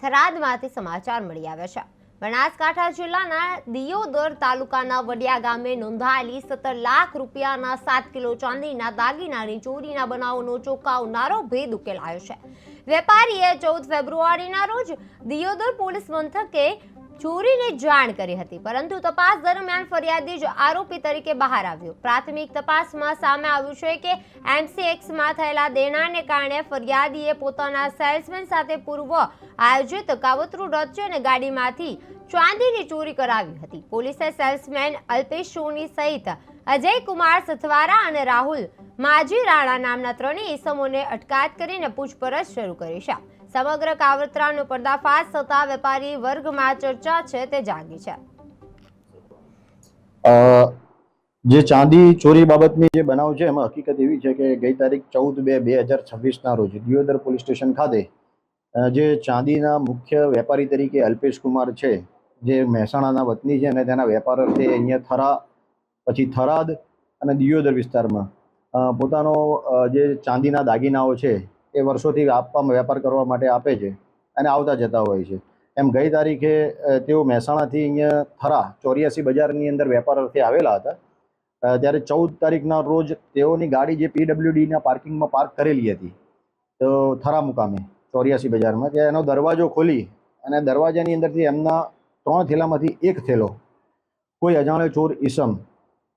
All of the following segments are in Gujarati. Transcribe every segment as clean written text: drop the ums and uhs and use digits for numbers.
થરાદમાંથી સમાચાર મળી આવ્યા છે। બનાસકાંઠા જિલ્લાના દિયોદર તાલુકાના વડિયા ગામે નોંધાયેલી 17 લાખ રૂપિયાના 7 કિલો ચાંદીના દાગીનાની ચોરીના બનાવનો ચોંકાવનારો ભેદ ઉકેલાયો છે। વેપારીએ 14 ફેબ્રુઆરીના રોજ દિયોદર પોલીસ મથકે ચોરીની જાણ કરી હતી, પરંતુ તપાસ દરમિયાન ફરિયાદી જ આરોપી તરીકે બહાર આવ્યો। પ્રાથમિક તપાસમાં સામે આવ્યું છે કે MCXમાં થયેલા દેણાને કારણે ફરિયાદીએ પોતાના સેલ્સમેન સાથે પૂર્વ આયોજિત કાવતરું રચ્યું અને ગાડીમાંથી ચાંદીની ચોરી કરાવી હતી। પોલીસે સેલ્સમેન અલ્પેશ સોની સહિત અજય કુમાર સથવારા અને રાહુલ માજી રાણા નામના ત્રણેય ઇસમોને અટકાયત કરીને પૂછપરછ શરૂ કરી છે। સમગ્ર કાવતરાનો પર્દાફાશ થતા વેપારી વર્ગમાં ચર્ચા છે તે જાગી છે। જે ચાંદી ચોરી બાબતની જે બનાવ છે એમાં હકીકત એવી છે કે ગઈ તારીખ 14/2/2026ના રોજ દિયોદર પોલીસ સ્ટેશન ખાતે જે ચાંદીના મુખ્ય વેપારી તરીકે અલ્પેશ કુમાર છે, જે મહેસાણાના વતની છે અને તેના વેપાર અર્થે અહીંયા થરા પછી થરાદ અને દિયોદર વિસ્તારમાં પોતાનો જે ચાંદીના દાગીનાઓ છે એ વર્ષોથી વેપાર કરવા માટે આપે છે અને આવતા જતા હોય છે। એમ ગઈ તારીખે તેઓ મહેસાણાથી અહીંયા થરા 84 બજારની અંદર વેપાર અર્થે આવેલા હતા, ત્યારે 14 તારીખના રોજ તેઓની ગાડી જે PWDના પાર્કિંગમાં પાર્ક કરેલી હતી તો થરા મુકામે 84 બજારમાં, ત્યાં એનો દરવાજો ખોલી અને દરવાજાની અંદરથી એમના 3 થેલામાંથી એક થેલો કોઈ અજાણ્યો ચોર ઈસમ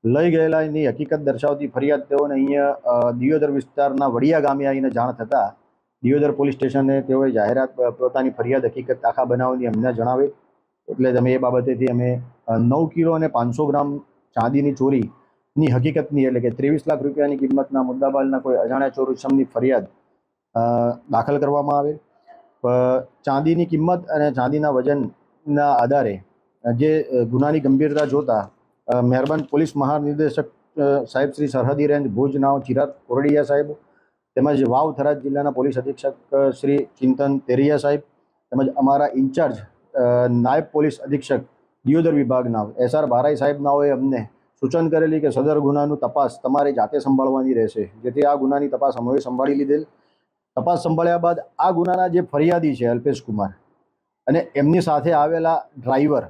લઈ ગયેલાની હકીકત દર્શાવતી ફરિયાદ તેઓને અહીંયા દિયોદર વિસ્તારના વડિયા ગામે આવીને જાણ થતાં દિયોદર પોલીસ સ્ટેશને તેઓએ જાહેરાત પોતાની ફરિયાદ હકીકત આખા બનાવની અમને જણાવી, એટલે અમે એ બાબતેથી અમે 9 કિલો અને 500 ગ્રામ ચાંદીની ચોરીની હકીકતની એટલે કે 23 લાખ રૂપિયાની કિંમતના મુદ્દાબાલના કોઈ અજાણ્યા ચોર ઇસમની ફરિયાદ દાખલ કરવામાં આવે। ચાંદીની કિંમત અને ચાંદીના વજનના આધારે જે ગુનાની ગંભીરતા જોતા મહેરબાન પોલીસ મહાનિર્દેશક સાહેબ શ્રી સરહદી રેન્જ ભુજ નાઓ ચિરાગ કોરડિયા સાહેબ, તેમજ વાવ થરાદ જિલ્લાના પોલીસ અધિક્ષક શ્રી ચિંતન તેરિયા સાહેબ, તેમજ અમારા ઇન્ચાર્જ નાયબ પોલીસ અધિક્ષક દિયોદર વિભાગના SR બારાઈ સાહેબ નાઓએ અમને સૂચન કરેલી કે સદર ગુનાનું તપાસ તમારે જાતે સંભાળવાની રહેશે, જેથી આ ગુનાની તપાસ અમે સંભાળી લીધેલ। તપાસ સંભાળ્યા બાદ આ ગુનાના જે ફરિયાદી છે અલ્પેશ કુમાર અને એમની સાથે આવેલા ડ્રાઈવર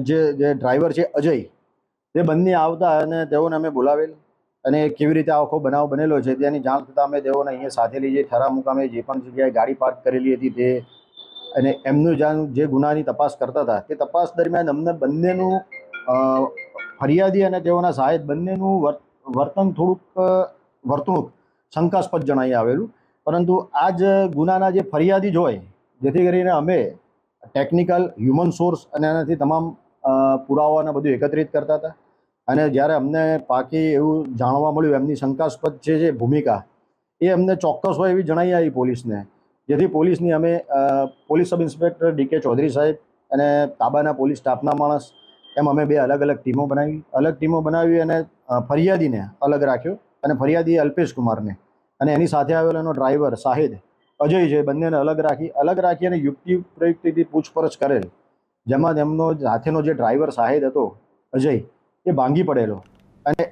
જે ડ્રાઈવર છે અજય, તે બંને આવતા અને તેઓને અમે બોલાવેલ અને કેવી રીતે આખો બનાવ બનેલો છે તેની જાણ થતાં અમે તેઓને અહીંયા સાથે લઈ જઈ થરા મુકામે જે પણ જગ્યાએ ગાડી પાર્ક કરેલી હતી તે અને એમનું જે ગુનાની તપાસ કરતા હતા તે તપાસ દરમિયાન અમને બંનેનું ફરિયાદી અને તેઓના સહાયક બંનેનું વર્તણૂક શંકાસ્પદ જણાઈ આવેલું, પરંતુ આ જ ગુનાના જે ફરિયાદી જ હોય જેથી કરીને અમે ટેકનિકલ હ્યુમન સોર્સ અને એનાથી તમામ પુરાવાને બધું એકત્રિત કરતા હતા અને જ્યારે અમને પાકી એવું જાણવા મળ્યું એમની શંકાસ્પદ જે ભૂમિકા એ અમને ચોક્કસ હોય એવી જણાઈ આવી પોલીસને, જેથી પોલીસની અમે police sub inspector DK Chaudhary સાહેબ અને તાબાના પોલીસ સ્ટાફના માણસ એમ અમે 2 અલગ ટીમો બનાવી અને ફરિયાદીને અલગ રાખ્યો અને ફરિયાદી અલ્પેશ કુમારને અને એની સાથે આવેલો એનો ડ્રાઈવર શાહિદ અજય છે, બંનેને અલગ રાખી અને યુક્તિ પ્રયુક્તિથી પૂછપરછ કરેલ, જેમાં તેમનો સાથેનો જે ડ્રાઈવર શાહિદ હતો અજય એ ભાંગી પડેલો અને